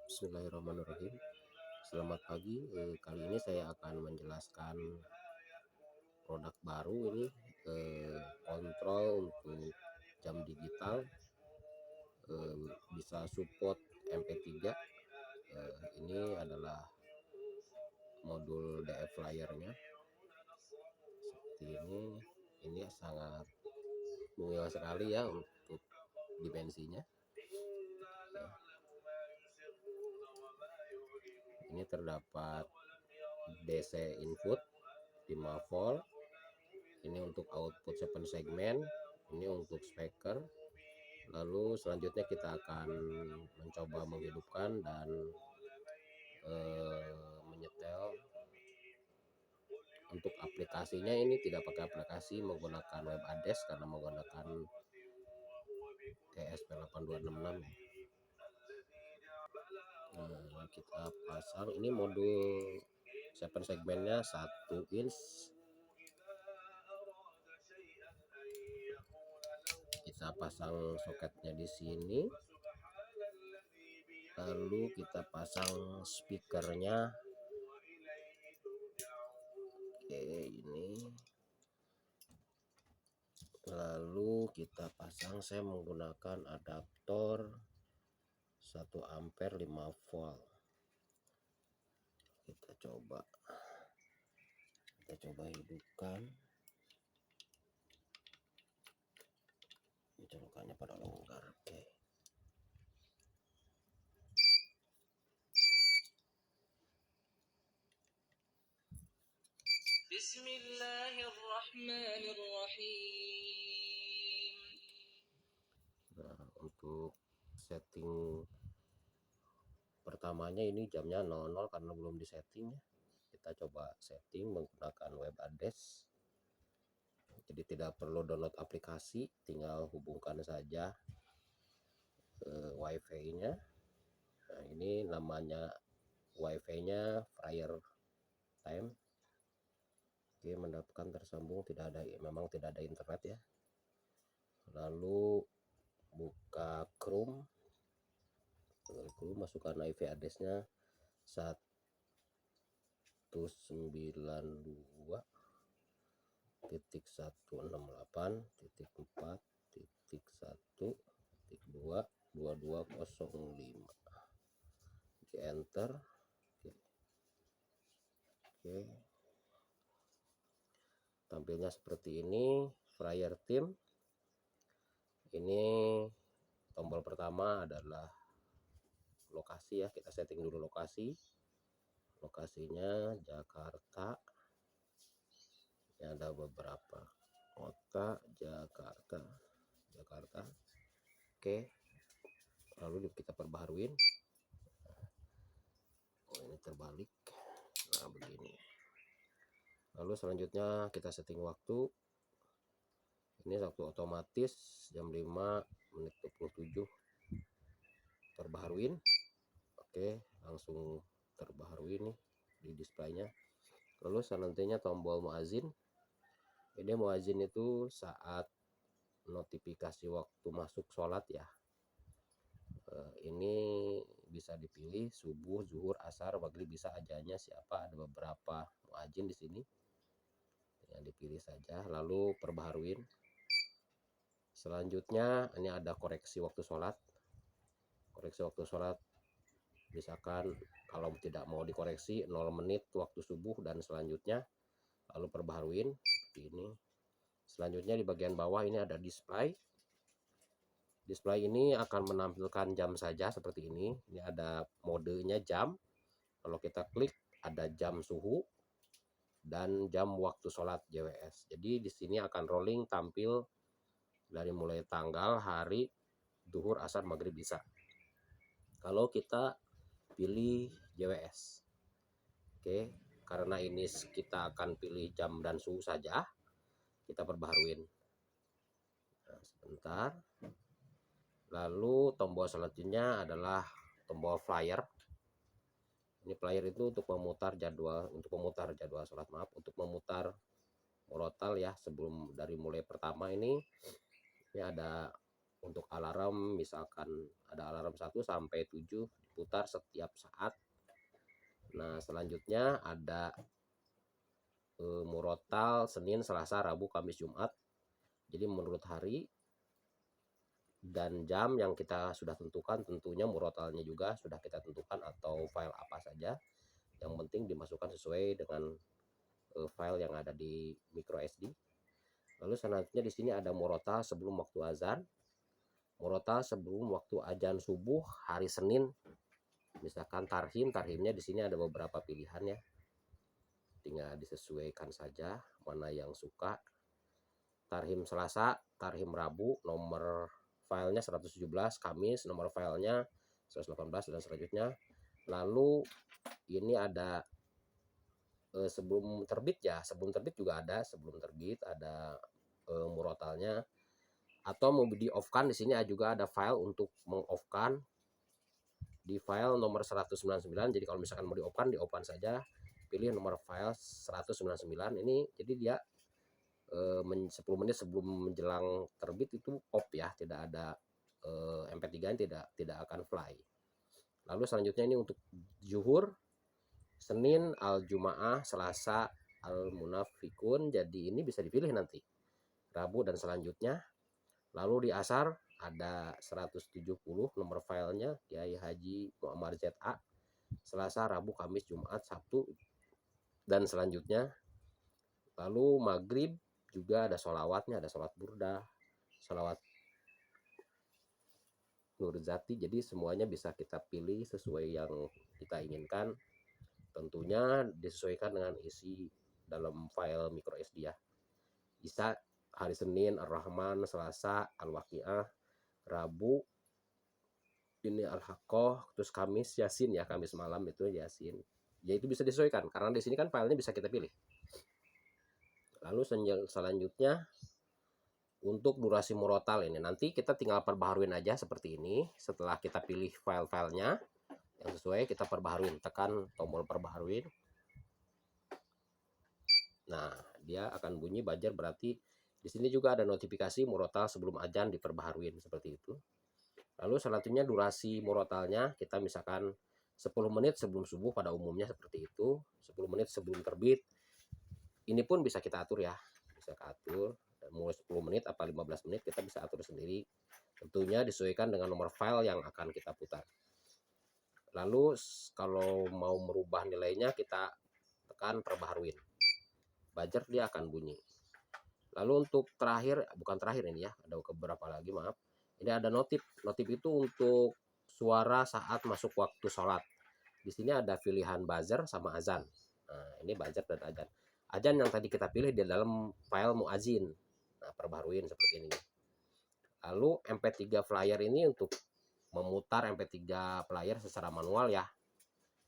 Bismillahirrahmanirrahim. Selamat pagi. Kali ini saya akan menjelaskan produk baru ini, kontrol untuk jam digital, bisa support MP3. Ini adalah modul DF layarnya seperti ini. Ini sangat mewah sekali ya untuk dimensinya. Ini terdapat DC input 5 volt. Ini untuk output 7 segmen, ini untuk speaker. Lalu selanjutnya kita akan mencoba menghidupkan dan menyetel. Untuk aplikasinya ini tidak pakai aplikasi, menggunakan web address karena menggunakan ESP8266 ya. Nah, kita pasang ini modul 7 segmennya 1 inch. Kita pasang soketnya di sini, lalu kita pasang speakernya. Oke, ini lalu kita pasang, saya menggunakan adaptor 1 ampere 5 volt. Kita coba hidupkan. Colokannya pada longgar. Oke. Bismillahirrahmanirrahim. Nah, untuk setting pertamanya ini jamnya 00 karena belum disetting ya. Kita coba setting menggunakan web address. Jadi tidak perlu download aplikasi, tinggal hubungkan saja wifi-nya. Nah, ini namanya wifi-nya Fire Time. Oke, mendapatkan tersambung, memang tidak ada internet ya. Lalu buka Chrome, masukkan IP address-nya 192.168.4.1.22205. Oke, enter. Oke. Tampilnya seperti ini, Fryer Team. Ini tombol pertama adalah lokasi ya, kita setting dulu lokasi. Lokasinya Jakarta. Ini ada beberapa kota Jakarta. Oke. Lalu kita perbaharuin. Oh, ini terbalik. Nah, begini. Lalu selanjutnya kita setting waktu. Ini waktu otomatis jam 5:27. Perbaharuin. Oke, langsung terbaharui nih di displaynya. Lalu selanjutnya tombol muazin. Ini muazin itu saat notifikasi waktu masuk sholat ya. Ini bisa dipilih subuh, zuhur, asar, maghrib, bisa ajannya siapa, ada beberapa muazin di sini. Yang dipilih saja, lalu perbaharuin. Selanjutnya ini ada koreksi waktu sholat. Koreksi waktu sholat, misalkan kalau tidak mau dikoreksi 0 menit waktu subuh dan selanjutnya, lalu perbaharuin seperti ini. Selanjutnya di bagian bawah ini ada display. Display ini akan menampilkan jam saja seperti ini. Ini ada modenya jam. Kalau kita klik ada jam suhu dan jam waktu sholat JWS. Jadi di sini akan rolling tampil dari mulai tanggal, hari, zuhur, asar, maghrib, isya. Kalau kita pilih JWS. Oke, karena ini kita akan pilih jam dan suhu saja, kita perbaharuin. Nah, sebentar. Lalu tombol selanjutnya adalah tombol flyer. Ini flyer itu untuk memutar jadwal, sholat, untuk memutar murotal ya, sebelum dari mulai pertama ini ada untuk alarm, misalkan ada alarm 1 sampai 7 diputar setiap saat. Nah, selanjutnya ada murotal Senin, Selasa, Rabu, Kamis, Jumat. Jadi menurut hari dan jam yang kita sudah tentukan, tentunya murotalnya juga sudah kita tentukan atau file apa saja. Yang penting dimasukkan sesuai dengan file yang ada di micro SD. Lalu selanjutnya di sini ada murotal sebelum waktu azan, murotal sebelum waktu azan subuh hari Senin. Misalkan tarhimnya di sini ada beberapa pilihan ya. Tinggal disesuaikan saja mana yang suka. Tarhim Selasa, tarhim Rabu, nomor filenya 117, Kamis nomor filenya 118 dan selanjutnya. Lalu ini ada sebelum terbit ya, sebelum terbit juga ada, sebelum terbit ada murotalnya. Atau mau di off kan, di sini juga ada file untuk meng-off kan di file nomor 199. Jadi kalau misalkan mau di off kan saja, pilih nomor file 199 ini. Jadi dia 10 menit sebelum menjelang terbit itu off ya, tidak ada MP3 tidak akan fly. Lalu selanjutnya ini untuk zuhur, Senin al-Jumaah, Selasa al-Munafikun. Jadi ini bisa dipilih nanti Rabu dan selanjutnya. Lalu di asar ada 170 nomor filenya Kiai Haji Muammar ZA, Selasa, Rabu, Kamis, Jumat, Sabtu dan selanjutnya. Lalu maghrib juga ada sholawatnya, ada sholat burdah, sholawat Nurzati. Jadi semuanya bisa kita pilih sesuai yang kita inginkan. Tentunya disesuaikan dengan isi dalam file micro SD ya. Bisa hari Senin Ar-Rahman, Selasa Al-Waqiah, Rabu ini Al-Haqqah, terus Kamis Yasin ya, Kamis malam itu Yasin. Ya itu bisa disesuaikan karena di sini kan filenya bisa kita pilih. Lalu selanjutnya untuk durasi murotal ini nanti kita tinggal perbaharuin aja seperti ini. Setelah kita pilih file-filenya yang sesuai, kita perbaharuin, tekan tombol perbaharuin. Nah, dia akan bunyi buzzer, berarti di sini juga ada notifikasi murotal sebelum azan diperbaharuin seperti itu. Lalu selanjutnya durasi murotalnya kita misalkan 10 menit sebelum subuh pada umumnya seperti itu, 10 menit sebelum terbit. Ini pun bisa kita atur ya, bisa kita atur mulai 10 menit apa 15 menit kita bisa atur sendiri. Tentunya disesuaikan dengan nomor file yang akan kita putar. Lalu kalau mau merubah nilainya kita tekan perbaharuin, buzzer dia akan bunyi. Lalu untuk terakhir, bukan terakhir ini ya, ada beberapa lagi maaf. Ini ada notif itu untuk suara saat masuk waktu sholat. Di sini ada pilihan buzzer sama azan. Nah, ini buzzer dan azan. Azan yang tadi kita pilih di dalam file muazin. Nah, perbaharuin seperti ini. Lalu MP3 player ini untuk memutar MP3 player secara manual ya.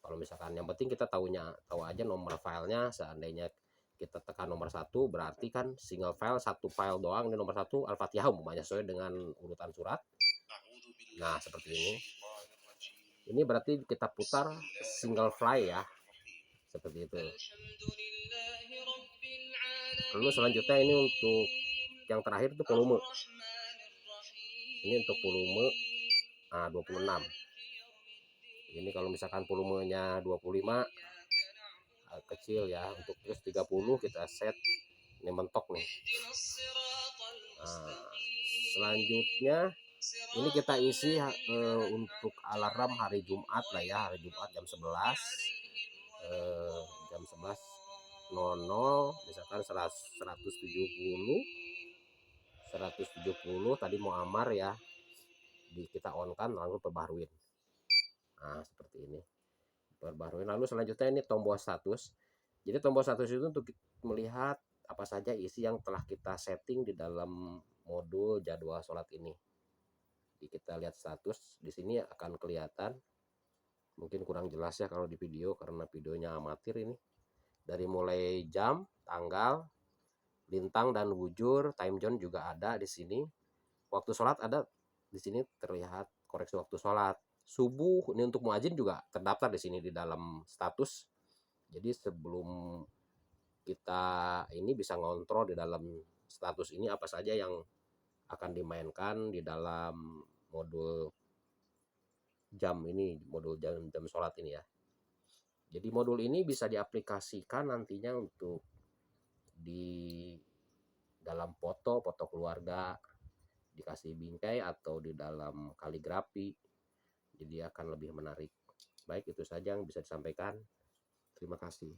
Kalau misalkan yang penting kita tahu aja nomor filenya. Seandainya kita tekan nomor 1 berarti kan single file, satu file doang. Ini nomor 1 Al-Fatihah umpamanya sesuai dengan urutan surat. Nah seperti ini. Ini berarti kita putar single file ya, seperti itu. Lalu selanjutnya ini untuk yang terakhir itu volume. Ini untuk volume 26. Ini kalau misalkan volumenya 25 kecil ya, untuk terus 30 kita set ini mentok nih. Nah, selanjutnya ini kita isi untuk alarm hari Jumat lah ya, hari Jumat jam 11 misalkan 170 tadi Muammar ya, kita on kan lalu perbaharuin. Nah seperti ini perbaharuin. Lalu selanjutnya ini tombol status. Jadi tombol status itu untuk melihat apa saja isi yang telah kita setting di dalam modul jadwal sholat ini. Jadi kita lihat status di sini akan kelihatan. Mungkin kurang jelas ya kalau di video karena videonya amatir ini. Dari mulai jam, tanggal, lintang dan bujur, time zone juga ada di sini. Waktu sholat ada di sini, terlihat koreksi waktu sholat. Subuh ini untuk muazin juga terdaftar di sini di dalam status. Jadi sebelum kita ini bisa ngontrol di dalam status ini apa saja yang akan dimainkan di dalam modul jam ini, modul jam sholat ini ya. Jadi modul ini bisa diaplikasikan nantinya untuk di dalam foto keluarga, dikasih bingkai atau di dalam kaligrafi. Jadi akan lebih menarik. Baik, itu saja yang bisa disampaikan. Terima kasih.